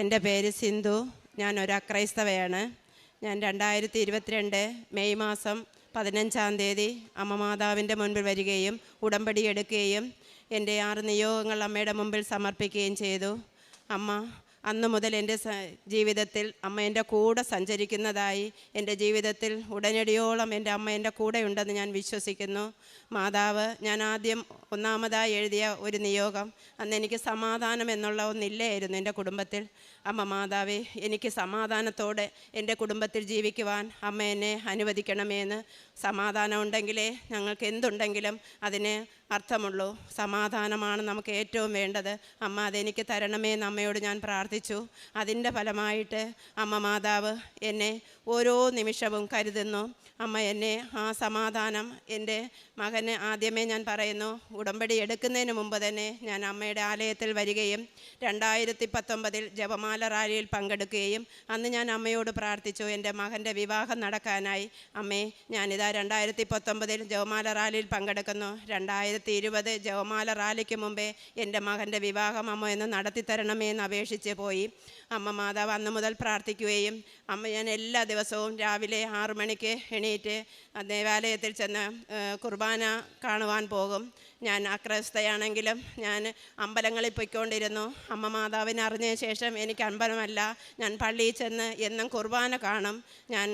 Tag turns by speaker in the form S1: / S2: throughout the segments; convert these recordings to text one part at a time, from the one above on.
S1: എൻ്റെ പേര് സിന്ധു. ഞാനൊരു അക്രൈസ്തവയാണ്. ഞാൻ 2022 മെയ് മാസം 15-ാം തീയതി അമ്മ മാതാവിൻ്റെ മുൻപിൽ വരികയും ഉടമ്പടി എടുക്കുകയും എൻ്റെ 6 നിയോഗങ്ങൾ അമ്മയുടെ മുമ്പിൽ സമർപ്പിക്കുകയും ചെയ്തു. അമ്മ അന്നു മുതൽ എൻ്റെ ജീവിതത്തിൽ അമ്മ എൻ്റെ കൂടെ സഞ്ചരിക്കുന്നതായി, എൻ്റെ ജീവിതത്തിൽ ഉടനടിയോളം എൻ്റെ അമ്മ എൻ്റെ കൂടെ ഉണ്ടെന്ന് ഞാൻ വിശ്വസിക്കുന്നു. മാതാവ്, ഞാൻ ആദ്യം ഒന്നാമതായി എഴുതിയ ഒരു നിയോഗം, അന്ന് എനിക്ക് സമാധാനം എന്നുള്ള ഒന്നില്ലായിരുന്നു എൻ്റെ കുടുംബത്തിൽ. അമ്മ മാതാവേ, എനിക്ക് സമാധാനത്തോടെ എൻ്റെ കുടുംബത്തിൽ ജീവിക്കുവാൻ അമ്മ എന്നെ അനുവദിക്കണമേന്ന്. സമാധാനം ഉണ്ടെങ്കിലേ ഞങ്ങൾക്ക് എന്തുണ്ടെങ്കിലും അതിന് അർത്ഥമുള്ളൂ. സമാധാനമാണ് നമുക്ക് ഏറ്റവും വേണ്ടത്. അമ്മ അതെനിക്ക് തരണമേന്ന് അമ്മയോട് ഞാൻ പ്രാർത്ഥിച്ചു. അതിൻ്റെ ഫലമായിട്ട് അമ്മ മാതാവ് എന്നെ ഓരോ നിമിഷവും കരുതുന്നു. അമ്മ എന്നെ ആ സമാധാനം എൻ്റെ മകന്, ആദ്യമേ ഞാൻ പറയുന്നു, ഉടമ്പടി എടുക്കുന്നതിന് മുമ്പ് തന്നെ ഞാൻ അമ്മയുടെ ആലയത്തിൽ വരികയും 2019 ജപമാല റാലിയിൽ പങ്കെടുക്കുകയും അന്ന് ഞാൻ അമ്മയോട് പ്രാർത്ഥിച്ചു, എൻ്റെ മകൻ്റെ വിവാഹം നടക്കാനായി. അമ്മേ, ഞാനിതാ 2019 ജപമാല റാലിയിൽ പങ്കെടുക്കുന്നു. 2020 ജപമാല റാലിക്ക് മുമ്പേ എൻ്റെ മകൻ്റെ വിവാഹം അമ്മ എന്ന് നടത്തിത്തരണമേ എന്ന് അപേക്ഷിച്ച് പോയി. അമ്മ മാതാവ് അന്ന് മുതൽ പ്രാർത്ഥിക്കുകയും ഞാൻ എല്ലാ ദിവസവും രാവിലെ 6 മണിക്ക് എണീറ്റ് ദേവാലയത്തിൽ ചെന്ന് കുർബാന കാണുവാൻ പോകും. ഞാൻ അക്രൈസ്തയാണെങ്കിലും ഞാൻ അമ്പലങ്ങളിൽ പോയിക്കൊണ്ടിരുന്നു. അമ്മ മാതാവിനെ അറിഞ്ഞ ശേഷം എനിക്ക് അമ്പലമല്ല, ഞാൻ പള്ളിയിൽ ചെന്ന് എന്നും കുർബാന കാണും. ഞാൻ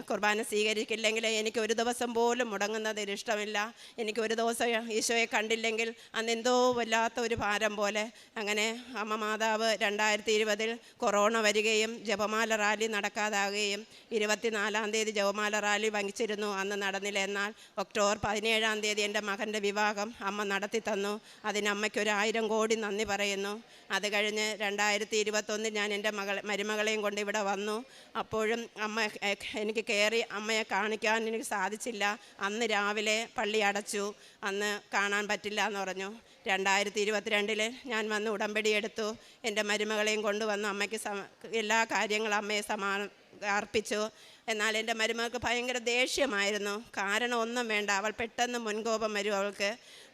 S1: കുർബാന സ്വീകരിക്കില്ലെങ്കിൽ എനിക്ക് ഒരു ദിവസം പോലും മുടങ്ങുന്നതിന് ഇഷ്ടമില്ല. എനിക്ക് ഒരു ദിവസം ഈശോയെ കണ്ടില്ലെങ്കിൽ അന്നെന്തോ വല്ലാത്ത ഒരു ഭാരം പോലെ. അങ്ങനെ അമ്മ മാതാവ് 2020 കൊറോണ വരികയും ജപമാല റാലി നടക്കാതാകുകയും 24-ാം തീയതി ജപമാല റാലി വഹിച്ചിരുന്നു. അന്ന് നടന്നില്ല. എന്നാൽ ഒക്ടോബർ 17-ാം തീയതി എൻ്റെ മകൻ്റെ വിവാഹം അമ്മ നടത്തി തന്നു. അതിന് അമ്മയ്ക്ക് 1000 കോടി നന്ദി പറയുന്നു. അത് കഴിഞ്ഞ് 2021 ഞാൻ എൻ്റെ മരുമകളെയും കൊണ്ട് ഇവിടെ വന്നു. അപ്പോഴും അമ്മ എനിക്ക് കയറി അമ്മയെ കാണിക്കാൻ എനിക്ക് സാധിച്ചില്ല. അന്ന് രാവിലെ പള്ളി അടച്ചു, അന്ന് കാണാൻ പറ്റില്ല എന്ന് പറഞ്ഞു. 2022 ഞാൻ വന്ന് ഉടമ്പടി എടുത്തു. എൻ്റെ മരുമകളെയും കൊണ്ടുവന്നു അമ്മയ്ക്ക് എല്ലാ കാര്യങ്ങളും അമ്മയെ അർപ്പിച്ചു. എന്നാൽ എൻ്റെ മരുമകൾക്ക് ഭയങ്കര ദേഷ്യമായിരുന്നു. കാരണം ഒന്നും വേണ്ട, അവൾ പെട്ടെന്ന് മുൻകോപം വരും അവൾക്ക്.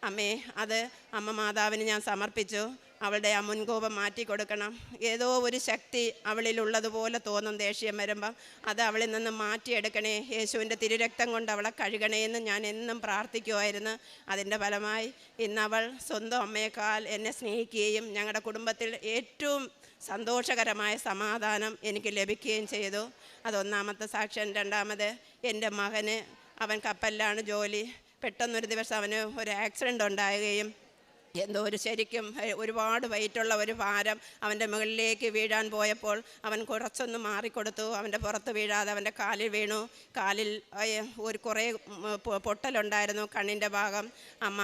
S1: അമ്മേ, അത് അമ്മ മാതാവിന് ഞാൻ സമർപ്പിച്ചു. അവളുടെ ആ മുൻകോപം മാറ്റി കൊടുക്കണം. ഏതോ ഒരു ശക്തി അവളിലുള്ളതുപോലെ തോന്നും ദേഷ്യം വരുമ്പം. അത് അവളിൽ നിന്ന് മാറ്റിയെടുക്കണേ, യേശുവിൻ്റെ തിരുരക്തം കൊണ്ട് അവളെ കഴുകണേ എന്ന് ഞാൻ എന്നും പ്രാർത്ഥിക്കുമായിരുന്നു. അതിൻ്റെ ഫലമായി ഇന്നവൾ സ്വന്തം അമ്മയേക്കാൾ എന്നെ സ്നേഹിക്കുകയും ഞങ്ങളുടെ കുടുംബത്തിൽ ഏറ്റവും സന്തോഷകരമായ സമാധാനം എനിക്ക് ലഭിക്കുകയും ചെയ്തു. അതൊന്നാമത്തെ സാക്ഷ്യം. രണ്ടാമത്, എൻ്റെ മകന്, അവൻ കപ്പലിലാണ് ജോലി. പെട്ടെന്നൊരു ദിവസം അവന് ഒരു ആക്സിഡൻ്റ് ഉണ്ടാകുകയും എന്തോ ശരിക്കും ഒരുപാട് വെയിറ്റുള്ള ഒരു ഭാരം അവൻ്റെ മുകളിലേക്ക് വീഴാൻ പോയപ്പോൾ അവൻ കുറച്ചൊന്ന് മാറിക്കൊടുത്തു. അവൻ്റെ പുറത്ത് വീഴാതെ അവൻ്റെ കാലിൽ വീണു. കാലിൽ കുറേ പൊട്ടലുണ്ടായിരുന്നു, കണ്ണിൻ്റെ ഭാഗം. അമ്മ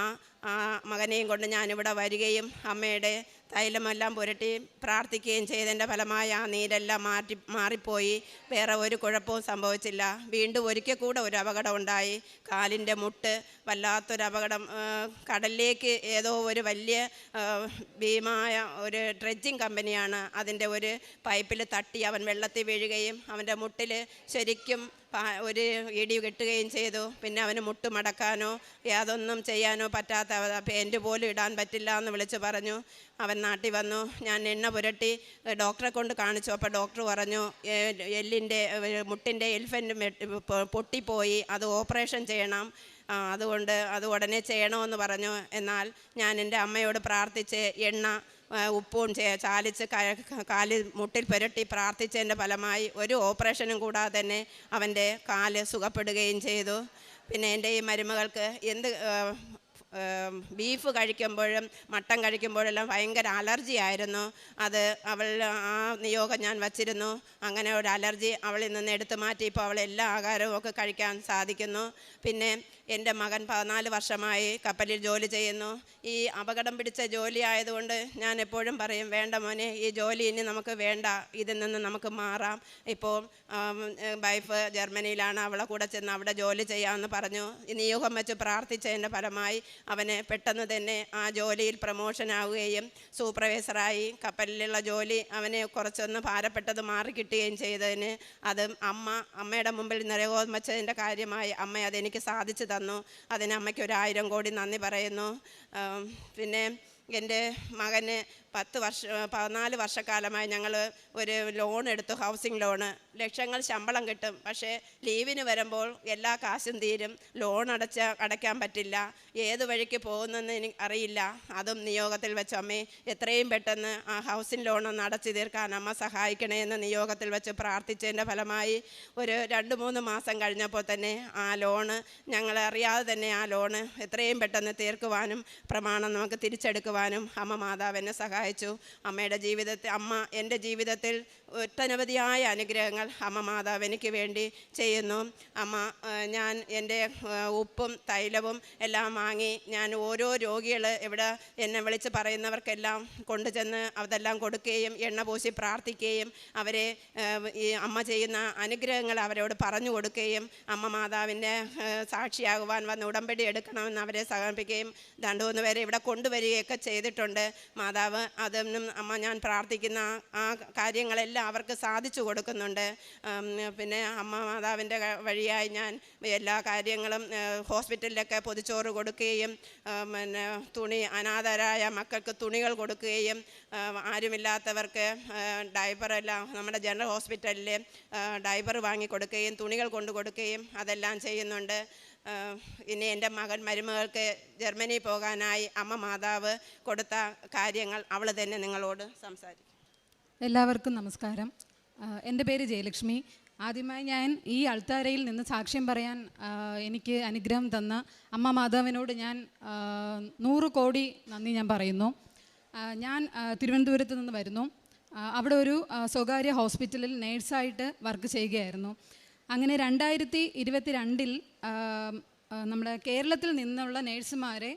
S1: ആ മകനെയും കൊണ്ട് ഞാനിവിടെ വരികയും അമ്മയുടെ തൈലമെല്ലാം പുരട്ടി പ്രാർത്ഥിക്കുകയും ചെയ്തതിൻ്റെ ഫലമായി ആ നീരെല്ലാം മാറിപ്പോയി. വേറെ ഒരു കുഴപ്പവും സംഭവിച്ചില്ല. വീണ്ടും ഒരിക്കൽ കൂടെ ഒരു അപകടം ഉണ്ടായി. കാലിൻ്റെ മുട്ട് വല്ലാത്തൊരു അപകടം. കടലിലേക്ക് ഏതോ ഒരു വലിയ ഭീമായ ഒരു ഡ്രെഡ്ജിങ് കമ്പനിയാണ്, അതിൻ്റെ ഒരു പൈപ്പിൽ തട്ടി അവൻ വെള്ളത്തിൽ വീഴുകയും അവൻ്റെ മുട്ടിൽ ശരിക്കും ഒരു ഇടി കെട്ടുകയും ചെയ്തു. പിന്നെ അവന് മുട്ട് മടക്കാനോ യാതൊന്നും ചെയ്യാനോ പറ്റാത്ത, പാൻറ് പോലും ഇടാൻ പറ്റില്ല എന്ന് വിളിച്ച് പറഞ്ഞു. അവൻ നാട്ടിൽ വന്നു. ഞാൻ എണ്ണ പുരട്ടി ഡോക്ടറെ കൊണ്ട് കാണിച്ചു. അപ്പോൾ ഡോക്ടർ പറഞ്ഞു, മുട്ടിൻ്റെ എൽഫൻ്റ് പൊട്ടിപ്പോയി, അത് ഓപ്പറേഷൻ ചെയ്യണം, അതുകൊണ്ട് അത് ഉടനെ ചെയ്യണമെന്ന് പറഞ്ഞു. എന്നാൽ ഞാൻ എൻ്റെ അമ്മയോട് പ്രാർത്ഥിച്ച് എണ്ണ ഉപ്പും ചാലിച്ച് കാലിൽ മുട്ടിൽ പുരട്ടി പ്രാർത്ഥിച്ചതിൻ്റെ ഫലമായി ഒരു ഓപ്പറേഷനും കൂടാതെ തന്നെ അവൻ്റെ കാല് സുഖപ്പെടുകയും ചെയ്തു. പിന്നെ എൻ്റെ ഈ മരുമകൾക്ക് ബീഫ് കഴിക്കുമ്പോഴും മട്ടൻ കഴിക്കുമ്പോഴെല്ലാം ഭയങ്കര അലർജി ആയിരുന്നു. അത് അവൾ ആ നിയോഗം ഞാൻ വച്ചിരുന്നു. അങ്ങനെ ഒരു അലർജി അവളിൽ നിന്ന് എടുത്തു മാറ്റി ഇപ്പോൾ അവൾ എല്ലാ ആഹാരവും ഒക്കെ കഴിക്കാൻ സാധിക്കുന്നു. പിന്നെ എൻ്റെ മകൻ 14 വർഷമായി കപ്പലിൽ ജോലി ചെയ്യുന്നു. ഈ അപകടം പിടിച്ച ജോലി ആയതുകൊണ്ട് ഞാൻ എപ്പോഴും പറയും, വേണ്ട മോനെ, ഈ ജോലി ഇനി നമുക്ക് വേണ്ട, ഇതിൽ നിന്ന് നമുക്ക് മാറാം. ഇപ്പോൾ വൈഫ് ജർമ്മനിയിലാണ്, അവളെ കൂടെ ചെന്ന് അവിടെ ജോലി ചെയ്യാമെന്ന് പറഞ്ഞു. ഈ നിയോഗം വെച്ച് പ്രാർത്ഥിച്ചതിൻ്റെ ഫലമായി അവന് പെട്ടെന്ന് തന്നെ ആ ജോലിയിൽ പ്രമോഷൻ ആവുകയും സൂപ്പർവൈസറായി. കപ്പലിലുള്ള ജോലി അവന് കുറച്ചൊന്ന് ഭാരപ്പെട്ടത് മാറിക്കിട്ടുകയും ചെയ്തതിന് അത് അമ്മയുടെ മുമ്പിൽ നിറയോം വെച്ചതിൻ്റെ കാര്യമായി അമ്മ അതെനിക്ക് സാധിച്ചു തന്നു. അതിന് അമ്മയ്ക്ക് 1000 കോടി നന്ദി പറയുന്നു. പിന്നെ എൻ്റെ മകന് 14 വർഷക്കാലമായി ഞങ്ങൾ ഒരു ലോൺ എടുത്തു, ഹൗസിംഗ് ലോണ്. ലക്ഷങ്ങൾ ശമ്പളം കിട്ടും, പക്ഷേ ലീവിന് വരുമ്പോൾ എല്ലാ കാശും തീരും. ലോൺ അടയ്ക്കാൻ പറ്റില്ല. ഏത് വഴിക്ക് പോകുന്നെന്ന് എനിക്ക് അറിയില്ല. അതും നിയോഗത്തിൽ വെച്ച് അമ്മേ എത്രയും പെട്ടെന്ന് ആ ഹൗസിംഗ് ലോണൊന്ന് അടച്ചു തീർക്കാൻ അമ്മ സഹായിക്കണേ എന്ന് നിയോഗത്തിൽ വെച്ച് പ്രാർത്ഥിച്ചതിൻ്റെ ഫലമായി ഒരു 2-3 മാസം കഴിഞ്ഞപ്പോൾ തന്നെ ആ ലോണ് ഞങ്ങളറിയാതെ തന്നെ ആ ലോണ് എത്രയും പെട്ടെന്ന് തീർക്കുവാനും പ്രമാണം നമുക്ക് തിരിച്ചെടുക്കുവാനും അമ്മ മാതാവ് എന്നെ സഹായിച്ചു. എൻ്റെ ജീവിതത്തിൽ ഒട്ടനവധിയായ അനുഗ്രഹങ്ങൾ അമ്മ മാതാവ് എനിക്ക് വേണ്ടി ചെയ്യുന്നു. ഞാൻ എൻ്റെ ഉപ്പും തൈലവും എല്ലാം വാങ്ങി ഞാൻ ഓരോ രോഗികൾ ഇവിടെ എന്നെ വിളിച്ച് പറയുന്നവർക്കെല്ലാം കൊണ്ടുചെന്ന് അതെല്ലാം കൊടുക്കുകയും എണ്ണ പൂശി പ്രാർത്ഥിക്കുകയും അവരെ ഈ അമ്മ ചെയ്യുന്ന അനുഗ്രഹങ്ങൾ അവരോട് പറഞ്ഞു കൊടുക്കുകയും അമ്മ മാതാവിൻ്റെ സാക്ഷിയാകുവാൻ വന്ന് ഉടമ്പടി എടുക്കണമെന്ന് അവരെ സമർപ്പിക്കുകയും 2-3 പേരെ ഇവിടെ കൊണ്ടുവരികയൊക്കെ ചെയ്തിട്ടുണ്ട്. മാതാവ് അതൊന്നും അമ്മ ഞാൻ പ്രാർത്ഥിക്കുന്ന ആ കാര്യങ്ങളെല്ലാം അവർക്ക് സാധിച്ചു കൊടുക്കുന്നുണ്ട്. പിന്നെ അമ്മ മാതാവിൻ്റെ വഴിയായി ഞാൻ എല്ലാ കാര്യങ്ങളും ഹോസ്പിറ്റലിലൊക്കെ പൊതിച്ചോറ് കൊടുക്കുകയും പിന്നെ അനാഥരായ മക്കൾക്ക് തുണികൾ കൊടുക്കുകയും ആരുമില്ലാത്തവർക്ക് ഡയപ്പറെല്ലാം നമ്മുടെ ജനറൽ ഹോസ്പിറ്റലിൽ ഡയപ്പർ വാങ്ങിക്കൊടുക്കുകയും തുണികൾ കൊണ്ടു കൊടുക്കുകയും അതെല്ലാം ചെയ്യുന്നുണ്ട്. ഇനി എൻ്റെ മരുമകൾക്ക് ജർമ്മനി പോകാനായി അമ്മ മാതാവ് കൊടുത്ത കാര്യങ്ങൾ അവൾ തന്നെ നിങ്ങളോട് സംസാരിക്കും.
S2: എല്ലാവർക്കും നമസ്കാരം. എൻ്റെ പേര് ജയലക്ഷ്മി. ആദ്യമായി ഞാൻ ഈ അൾത്താരയിൽ നിന്ന് സാക്ഷ്യം പറയാൻ എനിക്ക് അനുഗ്രഹം തന്ന അമ്മ മാതാവിനോട് ഞാൻ 100 കോടി നന്ദി ഞാൻ പറയുന്നു. ഞാൻ തിരുവനന്തപുരത്ത് നിന്ന് വരുന്നു. അവിടെ ഒരു സ്വകാര്യ ഹോസ്പിറ്റലിൽ നേഴ്സായിട്ട് വർക്ക് ചെയ്യുകയായിരുന്നു. അങ്ങനെ 2022 നമ്മുടെ കേരളത്തിൽ നിന്നുള്ള നേഴ്സുമാരെ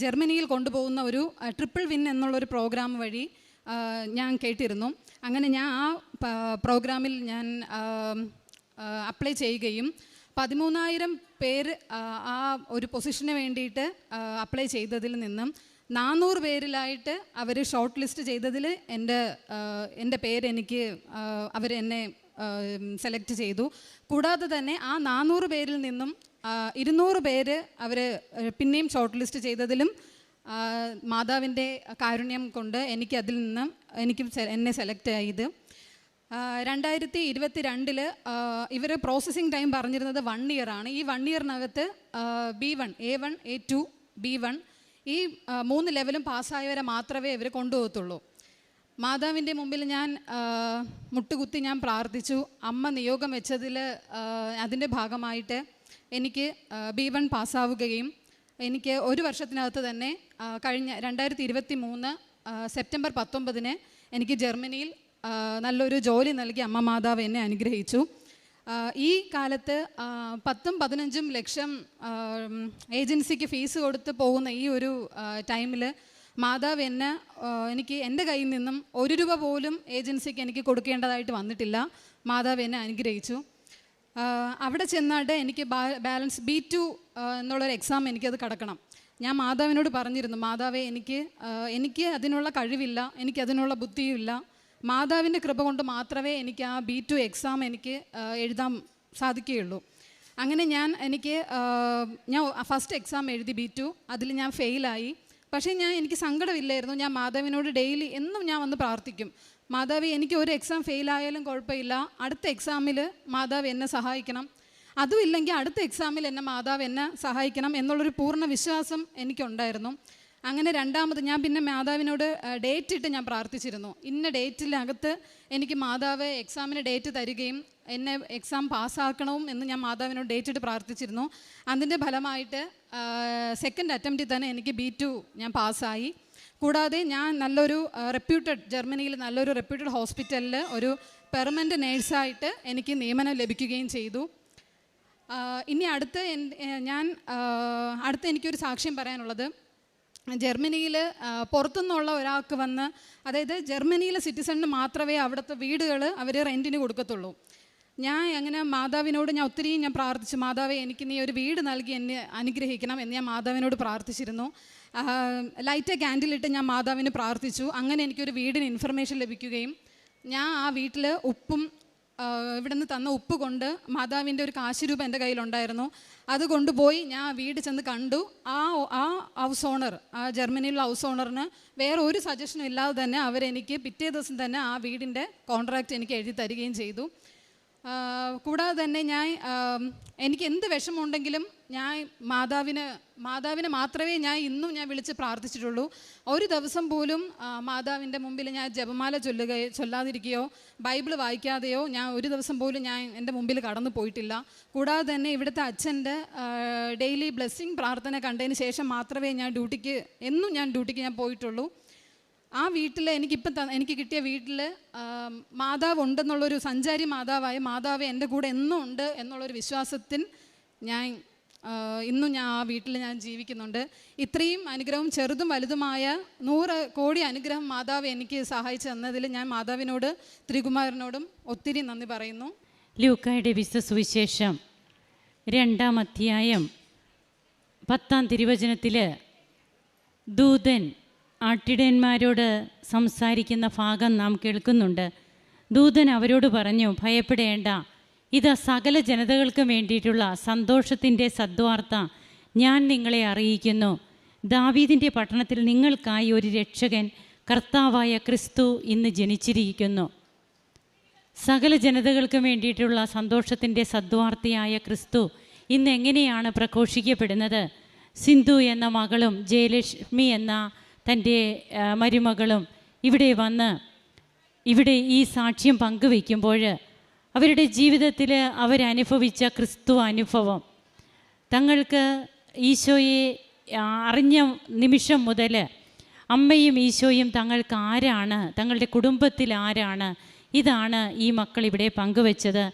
S2: ജർമ്മനിയിൽ കൊണ്ടുപോകുന്ന ഒരു ട്രിപ്പിൾ വിൻ എന്നുള്ളൊരു പ്രോഗ്രാം വഴി ഞാൻ കേട്ടിരുന്നു. അങ്ങനെ ഞാൻ ആ പ്രോഗ്രാമിൽ ഞാൻ അപ്ലൈ ചെയ്യുകയും 13,000 പേര് ആ ഒരു പൊസിഷന് വേണ്ടിയിട്ട് അപ്ലൈ ചെയ്തതിൽ നിന്നും 400 പേരിലായിട്ട് അവർ ഷോർട്ട് ലിസ്റ്റ് ചെയ്തതിൽ എൻ്റെ പേരെനിക്ക് അവരെന്നെ സെലക്ട് ചെയ്തു. കൂടാതെ തന്നെ ആ 400 പേരിൽ നിന്നും 200 പേര് അവർ പിന്നെയും ഷോർട്ട് ലിസ്റ്റ് ചെയ്തതിലും മാതാവിൻ്റെ കാരുണ്യം കൊണ്ട് അതിൽ നിന്ന് എന്നെ സെലക്ട് ചെയ്ത് 2022 ഇവർ പ്രോസസ്സിങ് ടൈം പറഞ്ഞിരുന്നത് 1 ഇയർ ആണ്. ഈ 1 ഇയറിനകത്ത് B1, A1, A2, B1 ഈ 3 ലെവലും പാസ്സായവരെ മാത്രമേ ഇവർ കൊണ്ടുപോകത്തുള്ളൂ. മാതാവിൻ്റെ മുമ്പിൽ ഞാൻ മുട്ടുകുത്തി ഞാൻ പ്രാർത്ഥിച്ചു. അമ്മ നിയോഗം വെച്ചതിൽ അതിൻ്റെ ഭാഗമായിട്ട് എനിക്ക് B1 പാസ്സാവുകയും എനിക്ക് 1 വർഷത്തിനകത്ത് തന്നെ കഴിഞ്ഞ 2023 സെപ്റ്റംബർ 19 എനിക്ക് ജർമ്മനിയിൽ നല്ലൊരു ജോലി നൽകി അമ്മ മാതാവ് എന്നെ അനുഗ്രഹിച്ചു. ഈ കാലത്ത് 10-15 ലക്ഷം ഏജൻസിക്ക് ഫീസ് കൊടുത്ത് പോകുന്ന ഈ ഒരു ടൈമിൽ മാതാവ് എനിക്ക് എൻ്റെ കയ്യിൽ നിന്നും 1 രൂപ പോലും ഏജൻസിക്ക് എനിക്ക് കൊടുക്കേണ്ടതായിട്ട് വന്നിട്ടില്ല. മാതാവ് എന്നെ അനുഗ്രഹിച്ചു. അവിടെ ചെന്നിട്ട് എനിക്ക് ബാലൻസ് B2 എന്നുള്ളൊരു എക്സാം എനിക്കത് കടക്കണം. ഞാൻ മാതാവിനോട് പറഞ്ഞിരുന്നു, മാതാവേ എനിക്ക് അതിനുള്ള കഴിവില്ല, എനിക്കതിനുള്ള ബുദ്ധിയുമില്ല. മാതാവിൻ്റെ കൃപ കൊണ്ട് മാത്രമേ എനിക്ക് ആ B2 എക്സാം എനിക്ക് എഴുതാൻ സാധിക്കുകയുള്ളൂ. അങ്ങനെ ഞാൻ ഫസ്റ്റ് എക്സാം എഴുതി B2. അതിൽ ഞാൻ ഫെയിലായി. പക്ഷേ എനിക്ക് സങ്കടമില്ലായിരുന്നു. ഞാൻ മാതാവിനോട് ഡെയിലി എന്നും ഞാൻ വന്ന് പ്രാർത്ഥിക്കും, മാതാവ് എനിക്ക് ഒരു എക്സാം ഫെയിലായാലും കുഴപ്പമില്ല, അടുത്ത എക്സാമിൽ മാതാവ് എന്നെ സഹായിക്കണം, അതുമില്ലെങ്കിൽ അടുത്ത എക്സാമിൽ മാതാവ് എന്നെ സഹായിക്കണം എന്നുള്ളൊരു പൂർണ്ണ വിശ്വാസം എനിക്കുണ്ടായിരുന്നു. അങ്ങനെ രണ്ടാമത് ഞാൻ പിന്നെ മാതാവിനോട് ഡേറ്റ് ഇട്ട് ഞാൻ പ്രാർത്ഥിച്ചിരുന്നു. ഇന്ന ഡേറ്റിനകത്ത് എനിക്ക് മാതാവ് എക്സാമിന് ഡേറ്റ് തരികയും എന്നെ എക്സാം പാസ്സാക്കണവും എന്ന് ഞാൻ മാതാവിനോട് ഡേറ്റ് ഇട്ട് പ്രാർത്ഥിച്ചിരുന്നു. അതിൻ്റെ ഫലമായിട്ട് സെക്കൻഡ് അറ്റംപ്റ്റിൽ തന്നെ എനിക്ക് B2 ഞാൻ പാസ്സായി. കൂടാതെ ഞാൻ നല്ലൊരു ജർമ്മനിയിൽ നല്ലൊരു റെപ്യൂട്ടഡ് ഹോസ്പിറ്റലിൽ ഒരു പെർമനൻ്റ് നേഴ്സായിട്ട് എനിക്ക് നിയമനം ലഭിക്കുകയും ചെയ്തു. ഇനി അടുത്ത എനിക്കൊരു സാക്ഷ്യം പറയാനുള്ളത്, ജർമ്മനിയിൽ പുറത്തുനിന്നുള്ള ഒരാൾക്ക് വന്ന്, അതായത് ജർമ്മനിയിലെ സിറ്റിസണിന് മാത്രമേ അവിടുത്തെ വീടുകൾ അവർ റെൻറ്റിന് കൊടുക്കത്തുള്ളൂ. ഞാൻ അങ്ങനെ മാതാവിനോട് ഒത്തിരി പ്രാർത്ഥിച്ചു, മാതാവേ എനിക്ക് നീ ഒരു വീട് നൽകി എന്നെ അനുഗ്രഹിക്കണം എന്ന് ഞാൻ മാതാവിനോട് പ്രാർത്ഥിച്ചിരുന്നു. ലൈറ്റ് ക്യാൻഡിലിട്ട് ഞാൻ മാതാവിന് പ്രാർത്ഥിച്ചു. അങ്ങനെ എനിക്കൊരു വീടിന് ഇൻഫർമേഷൻ ലഭിക്കുകയും ഞാൻ ആ വീട്ടിൽ ഉപ്പും ഇവിടെ നിന്ന് തന്ന ഉപ്പ് കൊണ്ട് മാതാവിൻ്റെ ഒരു കാശുരൂപ എൻ്റെ കയ്യിലുണ്ടായിരുന്നു. അത് കൊണ്ടുപോയി ഞാൻ വീട് ചെന്ന് കണ്ടു. ആ ഹൗസ് ഓണർ, ആ ജർമ്മനിയിലുള്ള ഹൗസ് ഓണറിന് വേറെ ഒരു സജഷനും ഇല്ലാതെ തന്നെ അവരെനിക്ക് പിറ്റേ ദിവസം തന്നെ ആ വീടിൻ്റെ കോൺട്രാക്റ്റ് എനിക്ക് എഴുതി തരികയും ചെയ്തു. കൂടാതെ തന്നെ എനിക്ക് എന്ത് വിഷമമുണ്ടെങ്കിലും ഞാൻ മാതാവിനെ മാത്രമേ ഇന്നും ഞാൻ വിളിച്ച് പ്രാർത്ഥിച്ചിട്ടുള്ളൂ. ഒരു ദിവസം പോലും മാതാവിൻ്റെ മുമ്പിൽ ഞാൻ ജപമാല ചൊല്ലാതിരിക്കുകയോ ബൈബിൾ വായിക്കാതെയോ ഞാൻ ഒരു ദിവസം പോലും എൻ്റെ മുമ്പിൽ കടന്നു പോയിട്ടില്ല. കൂടാതെ തന്നെ ഇവിടുത്തെ അച്ഛൻ്റെ ഡെയിലി ബ്ലെസ്സിങ് പ്രാർത്ഥന കണ്ടതിന് ശേഷം മാത്രമേ എന്നും ഞാൻ ഡ്യൂട്ടിക്ക് പോയിട്ടുള്ളൂ. ആ വീട്ടിൽ എനിക്ക് കിട്ടിയ വീട്ടിൽ മാതാവ് ഉണ്ടെന്നുള്ളൊരു സഞ്ചാരി മാതാവായ മാതാവ് എൻ്റെ കൂടെ എന്നും ഉണ്ട് എന്നുള്ളൊരു വിശ്വാസത്തിൽ ഇന്നും ഞാൻ ആ വീട്ടിൽ ജീവിക്കുന്നുണ്ട്. ഇത്രയും അനുഗ്രഹം, ചെറുതും വലുതുമായ 100 കോടി അനുഗ്രഹം മാതാവ് എനിക്ക് സഹായിച്ചു തന്നതിൽ ഞാൻ മാതാവിനോട് ത്രികുമാരനോടും ഒത്തിരി നന്ദി പറയുന്നു.
S3: ലൂക്കായുടെ വിശുദ്ധ സുവിശേഷം 2-ാം അധ്യായം 10-ാം തിരുവചനത്തിൽ ദൂതൻ ആട്ടിടയന്മാരോട് സംസാരിക്കുന്ന ഭാഗം നാം കേൾക്കുന്നുണ്ട്. ദൂതൻ അവരോട് പറഞ്ഞു, ഭയപ്പെടേണ്ട, ഇത് സകല ജനതകൾക്കും വേണ്ടിയിട്ടുള്ള സന്തോഷത്തിൻ്റെ സദ്വാർത്ത ഞാൻ നിങ്ങളെ അറിയിക്കുന്നു. ദാവീദിൻ്റെ പട്ടണത്തിൽ നിങ്ങൾക്കായി ഒരു രക്ഷകൻ, കർത്താവായ ക്രിസ്തു ഇന്ന് ജനിച്ചിരിക്കുന്നു. സകല ജനതകൾക്കും വേണ്ടിയിട്ടുള്ള സന്തോഷത്തിൻ്റെ സദ്വാർത്തയായ ക്രിസ്തു ഇന്ന് എങ്ങനെയാണ് പ്രഘോഷിക്കപ്പെടുന്നത്? സിന്ധു എന്ന മകളും ജയലക്ഷ്മി എന്ന തൻ്റെ മരുമകളും ഇവിടെ ഈ സാക്ഷ്യം പങ്കുവയ്ക്കുമ്പോൾ അവരുടെ ജീവിതത്തിൽ അവരനുഭവിച്ച ക്രിസ്തു അനുഭവം, തങ്ങൾക്ക് ഈശോയെ അറിഞ്ഞ നിമിഷം മുതൽ അമ്മയും ഈശോയും തങ്ങൾക്ക് ആരാണ്, തങ്ങളുടെ കുടുംബത്തിൽ ആരാണ്, ഇതാണ് ഈ മക്കൾ ഇവിടെ പങ്കുവച്ചത്.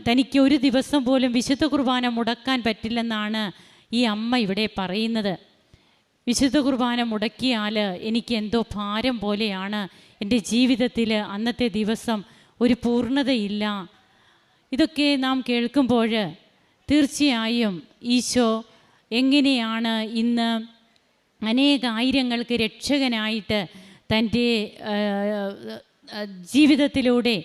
S3: തനിക്ക് ഒരു ദിവസം പോലും വിശുദ്ധ കുർബാന മുടക്കാൻ പറ്റില്ലെന്നാണ് ഈ അമ്മ ഇവിടെ പറയുന്നത്. വിശുദ്ധ കുർബാന മുടക്കിയാൽ എനിക്ക് എന്തോ ഭാരം പോലെയാണ്, എൻ്റെ ജീവിതത്തിൽ അന്നത്തെ ദിവസം ഒരു പൂർണ്ണതയില്ല. ഇതൊക്കെ നാം കേൾക്കുമ്പോൾ തീർച്ചയായും ഈശോ എങ്ങനെയാണ് ഇന്ന് അനേകായിരങ്ങൾക്ക് രക്ഷകനായിട്ട് തൻ്റെ ജീവിതത്തിലൂടെ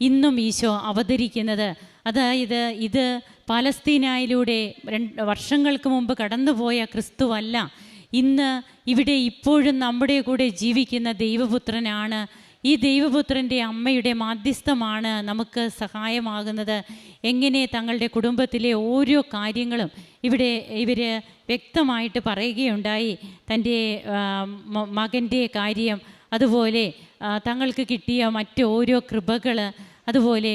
S3: ഇന്നും ഈശോ അവതരിക്കുന്നത്. അതായത് ഇത് പാലസ്തീനായിലൂടെ വർഷങ്ങൾക്ക് മുമ്പ് കടന്നുപോയ ക്രിസ്തുവല്ല, ഇന്ന് ഇവിടെ ഇപ്പോഴും നമ്മുടെ കൂടെ ജീവിക്കുന്ന ദൈവപുത്രനാണ്. ഈ ദൈവപുത്രൻ്റെ അമ്മയുടെ മാധ്യസ്ഥമാണ് നമുക്ക് സഹായമാകുന്നത്. എങ്ങനെ തങ്ങളുടെ കുടുംബത്തിലെ ഓരോ കാര്യങ്ങളും ഇവർ വ്യക്തമായിട്ട് പറയുകയുണ്ടായി. തൻ്റെ മകൻ്റെ കാര്യം, അതുപോലെ തങ്ങൾക്ക് കിട്ടിയ മറ്റ് ഓരോ കൃപകൾ, അതുപോലെ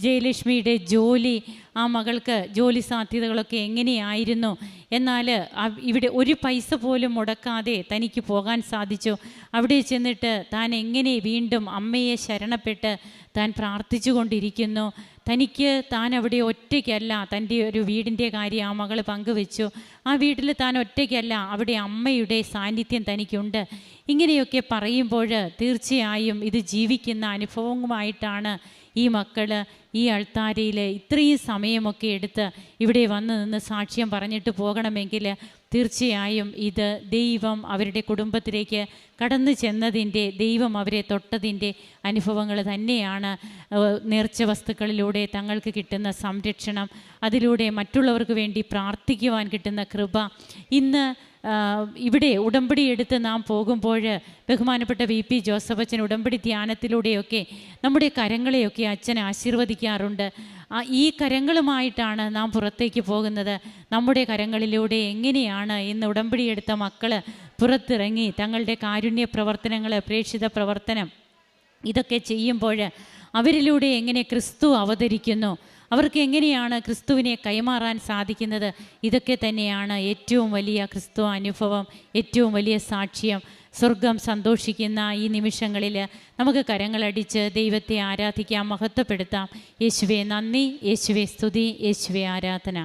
S3: ജയലക്ഷ്മിയുടെ ജോലി, ആ മകൾക്ക് ജോലി സാധ്യതകളൊക്കെ എങ്ങനെയായിരുന്നു, എന്നാൽ ഇവിടെ ഒരു പൈസ പോലും മുടക്കാതെ തനിക്ക് പോകാൻ സാധിച്ചു. അവിടെ ചെന്നിട്ട് താൻ എങ്ങനെ വീണ്ടും അമ്മയെ ശരണപ്പെട്ട് താൻ പ്രാർത്ഥിച്ചു കൊണ്ടിരിക്കുന്നു. താൻ അവിടെ ഒറ്റയ്ക്കല്ല. തൻ്റെ ഒരു വീടിൻ്റെ കാര്യം ആ മകൾ പങ്കുവെച്ചു. ആ വീട്ടിൽ താൻ ഒറ്റയ്ക്കല്ല, അവിടെ അമ്മയുടെ സാന്നിധ്യം തനിക്കുണ്ട്. ഇങ്ങനെയൊക്കെ പറയുമ്പോൾ തീർച്ചയായും ഇത് ജീവിക്കുന്ന അനുഭവവുമായിട്ടാണ് ഈ മക്കൾ ഈ അൾത്താരയിൽ ഇത്രയും സമയമൊക്കെ എടുത്ത് ഇവിടെ വന്ന് നിന്ന് സാക്ഷ്യം പറഞ്ഞിട്ട് പോകണമെങ്കിൽ തീർച്ചയായും ഇത് ദൈവം അവരുടെ കുടുംബത്തിലേക്ക് കടന്നു ചെന്നതിൻ്റെ, ദൈവം അവരെ തൊട്ടതിൻ്റെ അനുഭവങ്ങൾ തന്നെയാണ്. നേർച്ച വസ്തുക്കളിലൂടെ തങ്ങൾക്ക് കിട്ടുന്ന സംരക്ഷണം, അതിലൂടെ മറ്റുള്ളവർക്ക് വേണ്ടി പ്രാർത്ഥിക്കുവാൻ കിട്ടുന്ന കൃപ. ഇന്ന് ഇവിടെ ഉടമ്പടി എടുത്ത് നാം പോകുമ്പോൾ ബഹുമാനപ്പെട്ട VP ജോസഫ് അച്ഛൻ ഉടമ്പടി ധ്യാനത്തിലൂടെയൊക്കെ നമ്മുടെ കരങ്ങളെയൊക്കെ അച്ഛൻ ആശീർവദിക്കാറുണ്ട്. ഈ കരങ്ങളുമായിട്ടാണ് നാം പുറത്തേക്ക് പോകുന്നത്. നമ്മുടെ കരങ്ങളിലൂടെ എങ്ങനെയാണ് ഇന്ന് ഉടമ്പടി എടുത്ത മക്കൾ പുറത്തിറങ്ങി തങ്ങളുടെ കാരുണ്യ പ്രവർത്തനങ്ങൾ, പ്രേക്ഷിത പ്രവർത്തനം ഇതൊക്കെ ചെയ്യുമ്പോൾ അവരിലൂടെ എങ്ങനെ ക്രിസ്തു അവതരിക്കുന്നു, അവർക്ക് എങ്ങനെയാണ് ക്രിസ്തുവിനെ കൈമാറാൻ സാധിക്കുന്നത്, ഇതൊക്കെ തന്നെയാണ് ഏറ്റവും വലിയ ക്രിസ്തു അനുഭവം, ഏറ്റവും വലിയ സാക്ഷ്യം. സ്വർഗം സന്തോഷിക്കുന്ന ഈ നിമിഷങ്ങളിൽ നമുക്ക് കരങ്ങളടിച്ച് ദൈവത്തെ ആരാധിക്കാം, മഹത്വപ്പെടുത്താം. യേശുവേ നന്ദി, യേശുവേ സ്തുതി, യേശുവേ ആരാധന.